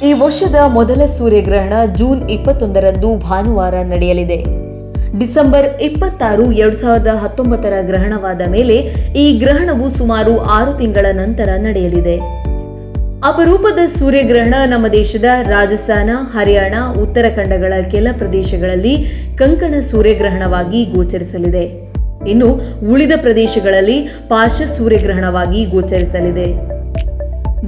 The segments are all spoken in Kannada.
ಈ ವರ್ಷದ ಮೊದಲ ಸೂರ್ಯಗ್ರಹಣ ಜೂನ್ 21ರಂದು ಭಾನುವಾರ ನಡೆಯಲಿದೆ. ಡಿಸೆಂಬರ್ 26, 2019ರ ಗ್ರಹಣವಾದ ಮೇಲೆ ಈ ಗ್ರಹಣವು ಸುಮಾರು 6 ತಿಂಗಳ ನಂತರ ನಡೆಯಲಿದೆ. ಅಪರೂಪದ ಸೂರ್ಯಗ್ರಹಣ ನಮ್ಮ ದೇಶದ ರಾಜಸ್ಥಾನ, ಹರಿಯಾಣ, ಉತ್ತರಾಖಂಡಗಳ ಕೆಲ ಪ್ರದೇಶಗಳಲ್ಲಿ ಕಂಕಣ ಸೂರ್ಯಗ್ರಹಣವಾಗಿ ಗೋಚರಿಸಲಿದೆ. ಇನ್ನು ಉಳಿದ ಪ್ರದೇಶಗಳಲ್ಲಿ ಪಾರ್ಶ್ವ ಸೂರ್ಯಗ್ರಹಣವಾಗಿ ಗೋಚರಿಸಲಿದೆ.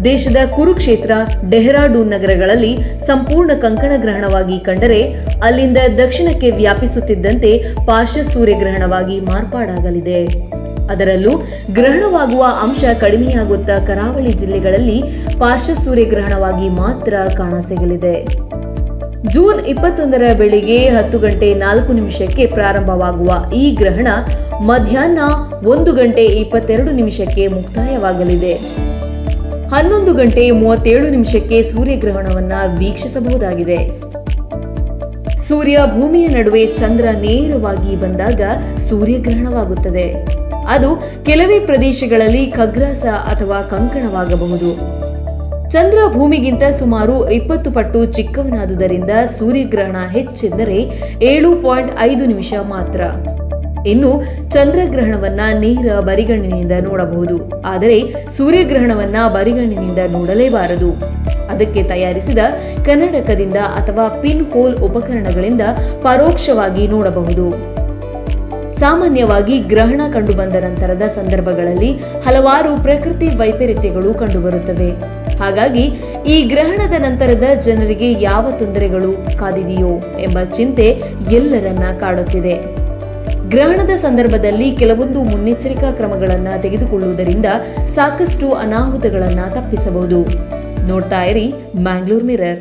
ದೇಶದ ಕುರುಕ್ಷೇತ್ರ, ಡೆಹ್ರಾಡೂನ್ ನಗರಗಳಲ್ಲಿ ಸಂಪೂರ್ಣ ಕಂಕಣ ಗ್ರಹಣವಾಗಿ ಕಂಡರೆ, ಅಲ್ಲಿಂದ ದಕ್ಷಿಣಕ್ಕೆ ವ್ಯಾಪಿಸುತ್ತಿದ್ದಂತೆ ಪಾರ್ಶ್ವ ಸೂರ್ಯಗ್ರಹಣವಾಗಿ ಮಾರ್ಪಾಡಾಗಲಿದೆ. ಅದರಲ್ಲೂ ಗ್ರಹಣವಾಗುವ ಅಂಶ ಕಡಿಮೆಯಾಗುತ್ತಾ ಕರಾವಳಿ ಜಿಲ್ಲೆಗಳಲ್ಲಿ ಪಾರ್ಶ್ವ ಸೂರ್ಯಗ್ರಹಣವಾಗಿ ಮಾತ್ರ ಕಾಣಸಿಗಲಿದೆ. ಜೂನ್ 21ರ ಬೆಳಿಗ್ಗೆ 10:04 ಪ್ರಾರಂಭವಾಗುವ ಈ ಗ್ರಹಣ ಮಧ್ಯಾಹ್ನ 1:22 ಮುಕ್ತಾಯವಾಗಲಿದೆ. 11:37 ಸೂರ್ಯಗ್ರಹಣವನ್ನು ವೀಕ್ಷಿಸಬಹುದಾಗಿದೆ. ಸೂರ್ಯ ಭೂಮಿಯ ನಡುವೆ ಚಂದ್ರ ನೇರವಾಗಿ ಬಂದಾಗ ಸೂರ್ಯಗ್ರಹಣವಾಗುತ್ತದೆ. ಅದು ಕೆಲವೇ ಪ್ರದೇಶಗಳಲ್ಲಿ ಖಗ್ರಾಸ ಅಥವಾ ಕಂಕಣವಾಗಬಹುದು. ಚಂದ್ರ ಭೂಮಿಗಿಂತ ಸುಮಾರು 20 ಪಟ್ಟು ಚಿಕ್ಕವನಾದುದರಿಂದ ಸೂರ್ಯಗ್ರಹಣ ಹೆಚ್ಚೆಂದರೆ 7.5 ನಿಮಿಷ ಮಾತ್ರ. ಇನ್ನು ಚಂದ್ರಗ್ರಹಣವನ್ನ ನೇರ ಬರಿಗಣ್ಣಿನಿಂದ ನೋಡಬಹುದು. ಆದರೆ ಸೂರ್ಯಗ್ರಹಣವನ್ನ ಬರಿಗಣ್ಣಿನಿಂದ ನೋಡಲೇಬಾರದು. ಅದಕ್ಕೆ ತಯಾರಿಸಿದ ಕನ್ನಡಕದಿಂದ ಅಥವಾ ಪಿನ್ ಹೋಲ್ ಉಪಕರಣಗಳಿಂದ ಪರೋಕ್ಷವಾಗಿ ನೋಡಬಹುದು. ಸಾಮಾನ್ಯವಾಗಿ ಗ್ರಹಣ ಕಂಡುಬಂದ ನಂತರದ ಸಂದರ್ಭಗಳಲ್ಲಿ ಹಲವಾರು ಪ್ರಕೃತಿ ವೈಪರೀತ್ಯಗಳು ಕಂಡುಬರುತ್ತವೆ. ಹಾಗಾಗಿ ಈ ಗ್ರಹಣದ ನಂತರದ ಜನರಿಗೆ ಯಾವ ತೊಂದರೆಗಳು ಕಾದಿದೆಯೋ ಎಂಬ ಚಿಂತೆ ಎಲ್ಲರನ್ನ ಕಾಡುತ್ತಿದೆ. ಗ್ರಹಣದ ಸಂದರ್ಭದಲ್ಲಿ ಕೆಲವೊಂದು ಮುನ್ನೆಚ್ಚರಿಕಾ ಕ್ರಮಗಳನ್ನು ತೆಗೆದುಕೊಳ್ಳುವುದರಿಂದ ಸಾಕಷ್ಟು ಅನಾಹುತಗಳನ್ನು ತಪ್ಪಿಸಬಹುದು. ನೋಡ್ತಾ ಇರಿ ಮ್ಯಾಂಗ್ಳೂರ್ ಮಿರರ್.